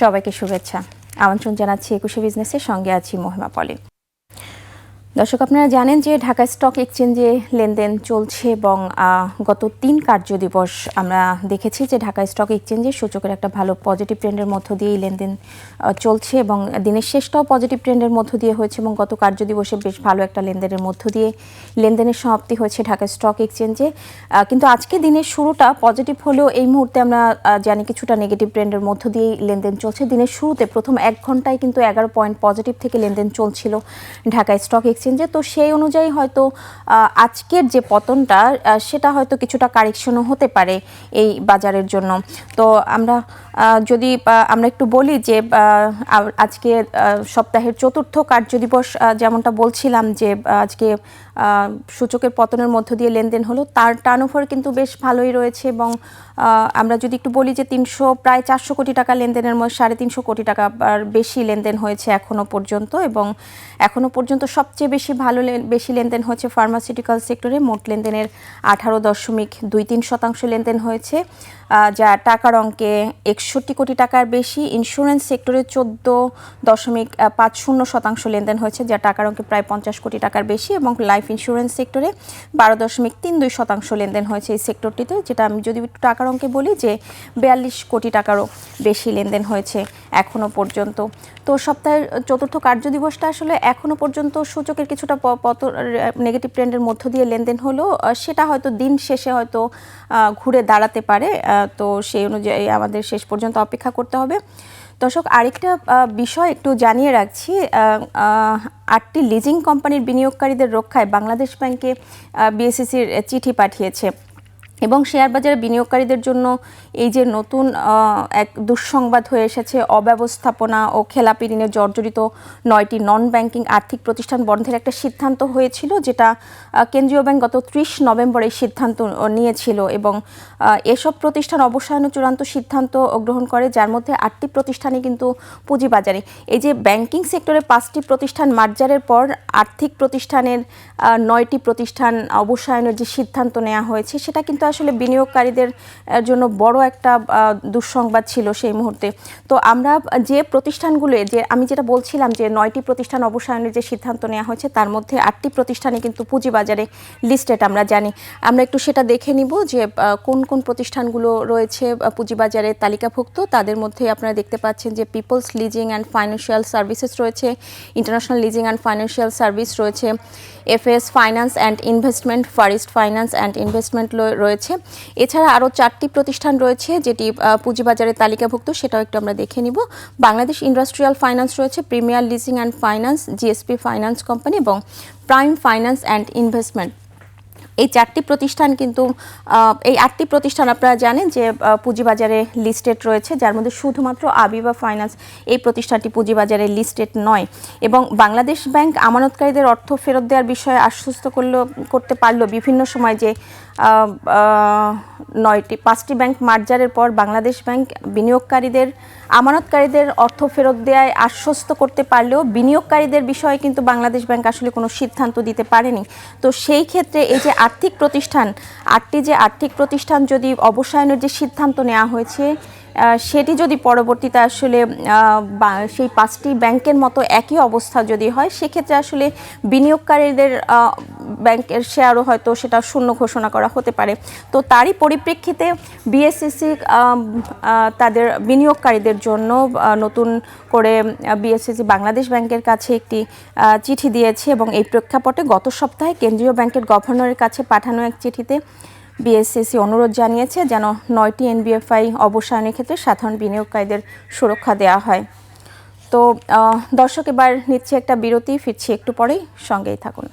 সবাইকে শুভেচ্ছা। আমন্ত্রণ জানাচ্ছি 21 বিজনেসের সঙ্গে আছি মহিমা পলি। দর্শক, আপনারা জানেন যে ঢাকা স্টক এক্সচেঞ্জে লেনদেন চলছে এবং গত 3 কার্যদিবস আমরা দেখেছি যে ঢাকা স্টক এক্সচেঞ্জে সূচকের একটা ভালো পজিটিভ ট্রেন্ডের মধ্য দিয়েই লেনদেন চলছে এবং দিনের শেষটাও পজিটিভ ট্রেন্ডের মধ্য দিয়ে হয়েছে এবং গত কার্যদিবসে বেশ ভালো একটা লেনদেনের মধ্য দিয়ে লেনদেনের সমাপ্তি হয়েছে ঢাকা স্টক এক্সচেঞ্জে। কিন্তু আজকে দিনের শুরুটা পজিটিভ হলেও এই মুহূর্তে আমরা জানি কিছুটা নেগেটিভ ট্রেন্ডের মধ্য দিয়েই লেনদেন চলছে। দিনের শুরুতে প্রথম 1 ঘন্টায় কিন্তু 11 পয়েন্ট পজিটিভ থেকে লেনদেন চলছিল ঢাকা স্টক এক্সচেঞ্জে। তো সেই অনুযায়ী হয়তো আজকের যে পতনটা সেটা হয়তো কিছুটা কারেকশনও হতে পারে এই বাজারের জন্য। তো আমরা একটু বলি যে আজকে সপ্তাহের চতুর্থ কার্যদিবস, যেমনটা বলছিলাম যে আজকে সূচকের পতনের মধ্য দিয়ে লেনদেন হলো, তার টার্নওভার কিন্তু বেশ ভালোই রয়েছে এবং আমরা যদি একটু বলি যে প্রায় 400 কোটি টাকা লেনদেনের মধ্যে 350 কোটি টাকা বেশি লেনদেন হয়েছে এখনো পর্যন্ত এবং এখনো পর্যন্ত সবচেয়ে বেশি লেনদেন হয়েছে ফার্মাসিউটিক্যাল সেক্টরে। মোট লেনদেনের 18.23% লেনদেন হয়েছে, যা টাকার অঙ্কে 61 কোটি টাকার বেশি। ইন্স্যুরেন্স সেক্টরে 14.50% লেনদেন হয়েছে, যা টাকার অঙ্কে প্রায় 50 কোটি টাকার বেশি এবং লাইফ ইন্স্যুরেন্স সেক্টরে 12.32% লেনদেন হয়েছে এই সেক্টরটিতে, যেটা আমি যদি একটু টাকার অঙ্কে বলি যে 42 কোটি টাকারও বেশি লেনদেন হয়েছে এখনো পর্যন্ত। তো সপ্তাহের চতুর্থ কার্যদিবসটা আসলে এখনো পর্যন্ত সূচকের কিছুটা নেগেটিভ ট্রেন্ডের মধ্য দিয়ে লেনদেন হলো, সেটা হয়তো দিন শেষে হয়তো ঘুরে দাঁড়াতে পারে। তো সেই অনুযায়ী আমাদের শেষ পর্যন্ত অপেক্ষা করতে হবে। দর্শক, আরেকটা বিষয় একটু জানিয়ে রাখছি, 8টি লিজিং কোম্পানির বিনিয়োগকারীদের রক্ষায় বাংলাদেশ ব্যাংকে বিএসইসির চিঠি পাঠিয়েছে এবং শেয়ার বাজারে বিনিয়োগকারীদের জন্য এই যে নতুন এক দুঃসংবাদ হয়ে এসেছে, অব্যবস্থাপনা ও খেলাপি ঋণে জর্জরিত 9টি নন ব্যাংকিং আর্থিক প্রতিষ্ঠান বন্ধের একটা সিদ্ধান্ত হয়েছিল, যেটা কেন্দ্রীয় ব্যাংক গত 30 নভেম্বর এই সিদ্ধান্ত নিয়েছিল এবং এসব প্রতিষ্ঠান অবসায়নের চূড়ান্ত সিদ্ধান্ত গ্রহণ করে, যার মধ্যে 8টি প্রতিষ্ঠানই কিন্তু পুঁজিবাজারে। এই যে ব্যাংকিং সেক্টরে 5টি প্রতিষ্ঠান মার্জারের পর আর্থিক প্রতিষ্ঠানের 9টি প্রতিষ্ঠান অবসায়নের যে সিদ্ধান্ত নেওয়া হয়েছে, সেটা কিন্তু আসলে বিনিয়োগকারীদের জন্য বড় একটা দুঃসংবাদ ছিল সেই মুহূর্তে। তো আমরা যে প্রতিষ্ঠানগুলো, আমি যেটা বলছিলাম যে 9টি প্রতিষ্ঠান অবসায়নের যে সিদ্ধান্ত নেওয়া হয়েছে, তার মধ্যে 8টি প্রতিষ্ঠানই কিন্তু পুঁজিবাজারে লিস্টেড আমরা জানি। আমরা একটু সেটা দেখে নিব যে কোন কোন প্রতিষ্ঠানগুলো রয়েছে পুঁজিবাজারে তালিকাভুক্ত। তাদের মধ্যে আপনারা দেখতে পাচ্ছেন যে peoples leasing and financial services রয়েছে, international leasing and financial service রয়েছে, FS finance and investment, first finance and investment রয়েছে। এছাড়া আরও 4টি প্রতিষ্ঠান রয়েছে যেটি পুঁজিবাজারে তালিকাভুক্ত, সেটাও একটু আমরা দেখে নিব। বাংলাদেশ ইন্ডাস্ট্রিয়াল ফাইন্যান্স রয়েছে, premier leasing and finance, GSP finance company এবং প্রাইম ফাইন্যান্স অ্যান্ড ইনভেস্টমেন্ট। এই 4টি প্রতিষ্ঠান কিন্তু এই 8টি প্রতিষ্ঠান আপনারা জানেন যে পুঁজিবাজারে লিস্টেড রয়েছে, যার মধ্যে শুধুমাত্র আবিবা ফাইন্যান্স এই প্রতিষ্ঠানটি পুঁজিবাজারে লিস্টেড নয়। এবং বাংলাদেশ ব্যাংক আমানতকারীদের অর্থ ফেরত দেওয়ার বিষয়ে আশ্বস্ত করতে পারলো বিভিন্ন সময় যে 5টি ব্যাংক মার্জারের পর বাংলাদেশ ব্যাংক আমানতকারীদের অর্থ ফেরত দেওয়ায় আশ্বস্ত করতে পারলেও বিনিয়োগকারীদের বিষয়ে কিন্তু বাংলাদেশ ব্যাংক আসলে কোনো সিদ্ধান্ত দিতে পারেনি। তো সেই ক্ষেত্রে এই যে 8টি আর্থিক প্রতিষ্ঠান যদি অবসায়নের যে সিদ্ধান্ত নেওয়া হয়েছে, সেটি যদি পরবর্তীতে আসলে সেই 5টি ব্যাংকের মতো একই অবস্থা যদি হয়, সেক্ষেত্রে আসলে বিনিয়োগকারীদের ব্যাংকের শেয়ারও হয়তো সেটা শূন্য ঘোষণা করা হতে পারে। তো তারই পরিপ্রেক্ষিতে বিএসইসি তাদের বিনিয়োগকারীদের জন্য নতুন করে বিএসইসি বাংলাদেশ ব্যাংকের কাছে একটি চিঠি দিয়েছে এবং এই প্রেক্ষাপটে গত সপ্তাহে কেন্দ্রীয় ব্যাংকের গভর্নরের কাছে পাঠানো এক চিঠিতে বিএসইসি অনুরোধ জানিয়েছে যেন 9টি এনবিএফআই অবসায়নের ক্ষেত্রে সাধারণ বিনিয়োগকারীদের সুরক্ষা দেওয়া হয়। তো দর্শক, এবার নিচ্ছে একটা বিরতি, ফিরছি একটু পরেই, সঙ্গেই থাকুন।